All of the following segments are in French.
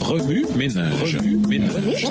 Remue ménage. Remue ménage.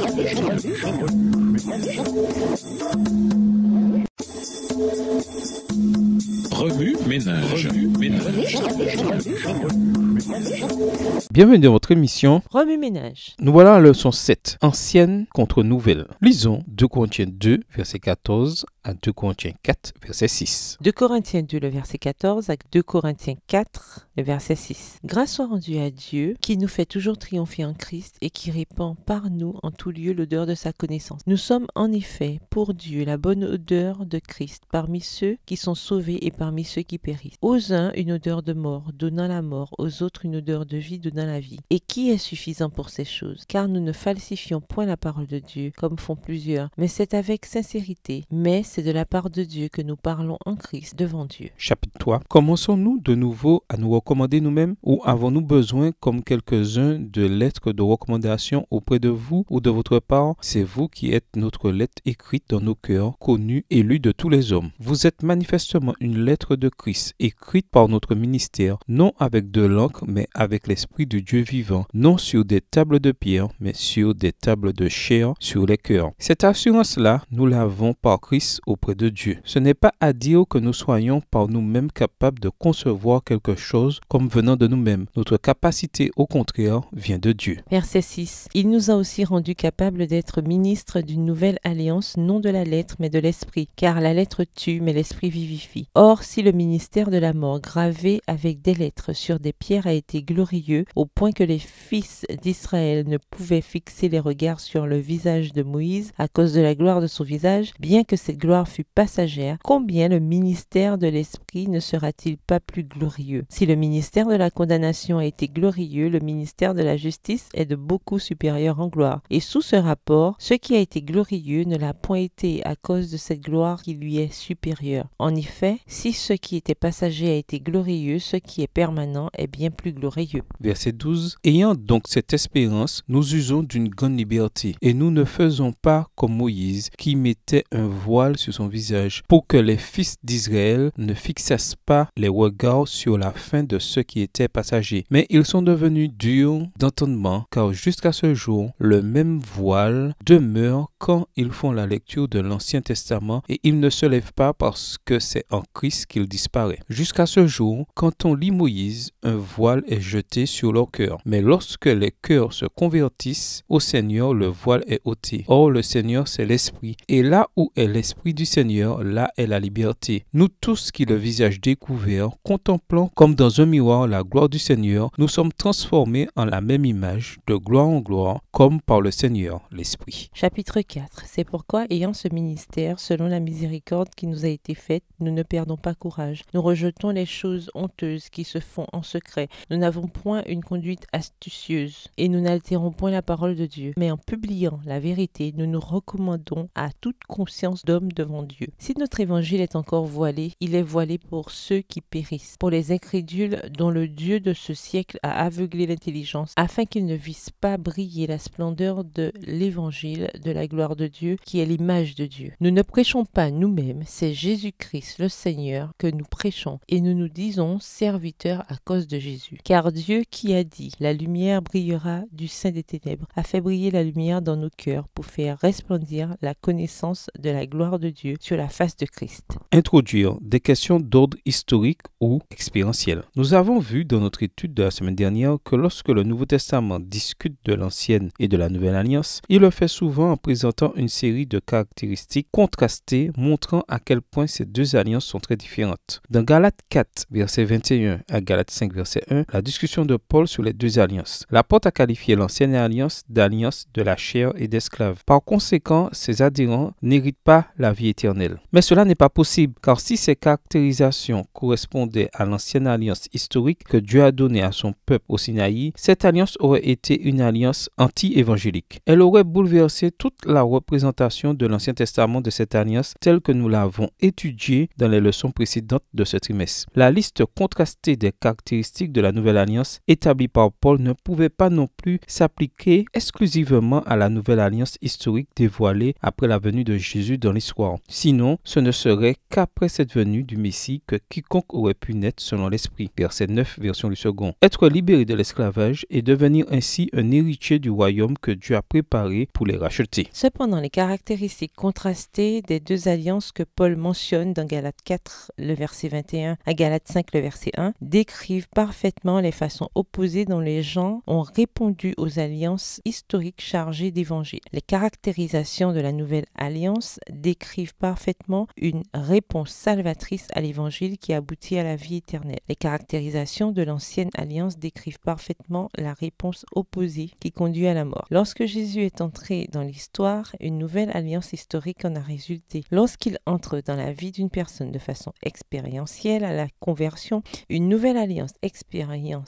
Bienvenue dans votre émission Remue ménage. Nous voilà à la leçon 7, ancienne contre nouvelle. Lisons 2 Corinthiens 2, verset 14 à 2 Corinthiens 4, verset 6. 2 Corinthiens 2, le verset 14 à 2 Corinthiens 4, le verset 6. Grâce soit rendue à Dieu, qui nous fait toujours triompher en Christ et qui répand par nous en tout lieu l'odeur de sa connaissance. Nous sommes en effet pour Dieu la bonne odeur de Christ parmi ceux qui sont sauvés et parmi ceux qui périssent. Aux uns une odeur de mort, donnant la mort, aux autres une odeur de vie, donnant la vie. Et qui est suffisant pour ces choses? Car nous ne falsifions point la parole de Dieu, comme font plusieurs, mais c'est avec sincérité. Mais c'est de la part de Dieu que nous parlons en Christ devant Dieu. Chapitre 3. Commençons-nous de nouveau à nous recommander nous-mêmes ou avons-nous besoin, comme quelques-uns, de lettres de recommandation auprès de vous ou de votre part? C'est vous qui êtes notre lettre écrite dans nos cœurs, connue et lue de tous les hommes. Vous êtes manifestement une lettre de Christ, écrite par notre ministère, non avec de l'encre, mais avec l'Esprit de Dieu vivant, non sur des tables de pierre, mais sur des tables de chair, sur les cœurs. Cette assurance-là, nous l'avons par Christ auprès de Dieu. Ce n'est pas à dire que nous soyons par nous-mêmes capables de concevoir quelque chose comme venant de nous-mêmes. Notre capacité, au contraire, vient de Dieu. Verset 6. Il nous a aussi rendus capables d'être ministres d'une nouvelle alliance, non de la lettre, mais de l'esprit. Car la lettre tue, mais l'esprit vivifie. Or, si le ministère de la mort, gravé avec des lettres sur des pierres, a été glorieux, au point que les fils d'Israël ne pouvaient fixer les regards sur le visage de Moïse à cause de la gloire de son visage, bien que cette gloire fût passagère, combien le ministère de l'esprit ne sera-t-il pas plus glorieux? Si le ministère de la condamnation a été glorieux, le ministère de la justice est de beaucoup supérieur en gloire. Et sous ce rapport, ce qui a été glorieux ne l'a point été à cause de cette gloire qui lui est supérieure. En effet, si ce qui était passager a été glorieux, ce qui est permanent est bien plus glorieux. Verset 12. Ayant donc cette espérance, nous usons d'une grande liberté, et nous ne faisons pas comme Moïse, qui mettait un voile sur son visage, pour que les fils d'Israël ne fixassent pas les regards sur la fin de ce qui était passager. Mais ils sont devenus durs d'entendement, car jusqu'à ce jour, le même voile demeure quand ils font la lecture de l'Ancien Testament, et il ne se lève pas parce que c'est en Christ qu'il disparaît. Jusqu'à ce jour, quand on lit Moïse, un voile est jeté sur leur cœur. Mais lorsque les cœurs se convertissent au Seigneur, le voile est ôté. Or, le Seigneur, c'est l'Esprit. Et là où est l'Esprit du Seigneur, là est la liberté. Nous tous qui, le visage découvert, contemplant comme dans un miroir la gloire du Seigneur, nous sommes transformés en la même image, de gloire en gloire, comme par le Seigneur, l'Esprit. Chapitre 4. C'est pourquoi, ayant ce ministère, selon la miséricorde qui nous a été faite, nous ne perdons pas courage. Nous rejetons les choses honteuses qui se font en secret. Nous n'avons point une conduite astucieuse et nous n'altérons point la parole de Dieu. Mais en publiant la vérité, nous nous recommandons à toute conscience d'homme devant Dieu. Si notre évangile est encore voilé, il est voilé pour ceux qui périssent, pour les incrédules dont le Dieu de ce siècle a aveuglé l'intelligence, afin qu'ils ne vissent pas briller la splendeur de l'évangile de la gloire de Dieu, qui est l'image de Dieu. Nous ne prêchons pas nous-mêmes, c'est Jésus-Christ le Seigneur que nous prêchons, et nous nous disons serviteurs à cause de Jésus. Car Dieu qui a dit « La lumière brillera du sein des ténèbres » a fait briller la lumière dans nos cœurs pour faire resplendir la connaissance de la gloire de Dieu sur la face de Christ. Introduire des questions d'ordre historique ou expérientiel. Nous avons vu dans notre étude de la semaine dernière que lorsque le Nouveau Testament discute de l'Ancienne et de la Nouvelle Alliance, il le fait souvent en présentant une série de caractéristiques contrastées montrant à quel point ces deux alliances sont très différentes. Dans Galates 4, verset 21 à Galates 5, verset 1, la discussion de Paul sur les deux alliances. L'apôtre a qualifié l'ancienne alliance d'alliance de la chair et d'esclave. Par conséquent, ses adhérents n'héritent pas la vie éternelle. Mais cela n'est pas possible, car si ces caractérisations correspondaient à l'ancienne alliance historique que Dieu a donnée à son peuple au Sinaï, cette alliance aurait été une alliance anti-évangélique. Elle aurait bouleversé toute la représentation de l'Ancien Testament de cette alliance telle que nous l'avons étudiée dans les leçons précédentes de ce trimestre. La liste contrastée des caractéristiques de la nouvelle alliance alliance établie par Paul ne pouvait pas non plus s'appliquer exclusivement à la nouvelle alliance historique dévoilée après la venue de Jésus dans l'histoire. Sinon, ce ne serait qu'après cette venue du Messie que quiconque aurait pu naître selon l'Esprit. Verset 9, version du second. Être libéré de l'esclavage et devenir ainsi un héritier du royaume que Dieu a préparé pour les racheter. Cependant, les caractéristiques contrastées des deux alliances que Paul mentionne dans Galates 4, le verset 21, à Galates 5, le verset 1, décrivent parfaitement les façons opposées dont les gens ont répondu aux alliances historiques chargées d'évangile. Les caractérisations de la nouvelle alliance décrivent parfaitement une réponse salvatrice à l'évangile qui aboutit à la vie éternelle. Les caractérisations de l'ancienne alliance décrivent parfaitement la réponse opposée qui conduit à la mort. Lorsque Jésus est entré dans l'histoire, une nouvelle alliance historique en a résulté. Lorsqu'il entre dans la vie d'une personne de façon expérientielle à la conversion, une nouvelle alliance expérientielle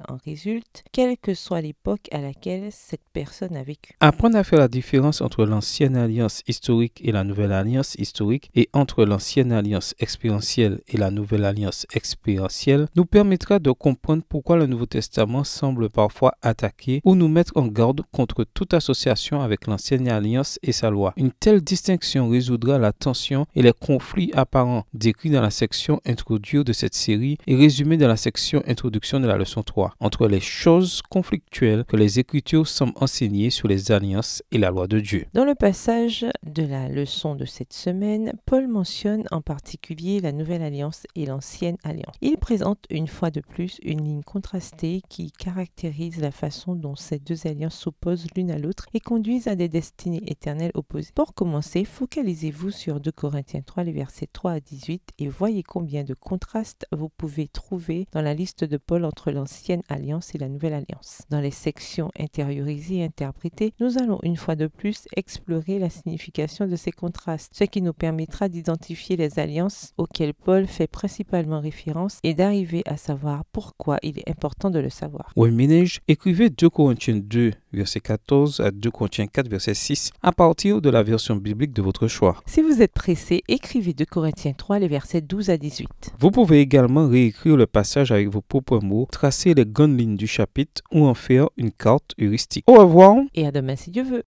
en résulte, quelle que soit l'époque à laquelle cette personne a vécu. Apprendre à faire la différence entre l'ancienne alliance historique et la nouvelle alliance historique et entre l'ancienne alliance expérientielle et la nouvelle alliance expérientielle nous permettra de comprendre pourquoi le Nouveau Testament semble parfois attaquer ou nous mettre en garde contre toute association avec l'ancienne alliance et sa loi. Une telle distinction résoudra la tension et les conflits apparents décrits dans la section introduire de cette série et résumés dans la section introduction de la leçon 3, entre les choses conflictuelles que les Écritures semblent enseigner sur les alliances et la loi de Dieu. Dans le passage de la leçon de cette semaine, Paul mentionne en particulier la nouvelle alliance et l'ancienne alliance. Il présente une fois de plus une ligne contrastée qui caractérise la façon dont ces deux alliances s'opposent l'une à l'autre et conduisent à des destinées éternelles opposées. Pour commencer, focalisez-vous sur 2 Corinthiens 3, les versets 3 à 18 et voyez combien de contrastes vous pouvez trouver dans la liste de Paul entre l'ancienne alliance et la nouvelle alliance. Dans les sections intériorisées et interprétées, nous allons une fois de plus explorer la signification de ces contrastes, ce qui nous permettra d'identifier les alliances auxquelles Paul fait principalement référence et d'arriver à savoir pourquoi il est important de le savoir. Ménage, écrivez 2 Corinthiens 2, verset 14 à 2 Corinthiens 4, verset 6 à partir de la version biblique de votre choix. Si vous êtes pressé, écrivez 2 Corinthiens 3, les versets 12 à 18. Vous pouvez également réécrire le passage avec vos propres mots, tracer les grandes lignes du chapitre ou en faire une carte heuristique. Au revoir et à demain si Dieu veut.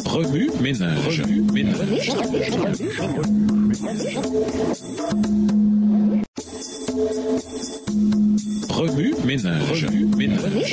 Remue ménage. Remue ménage.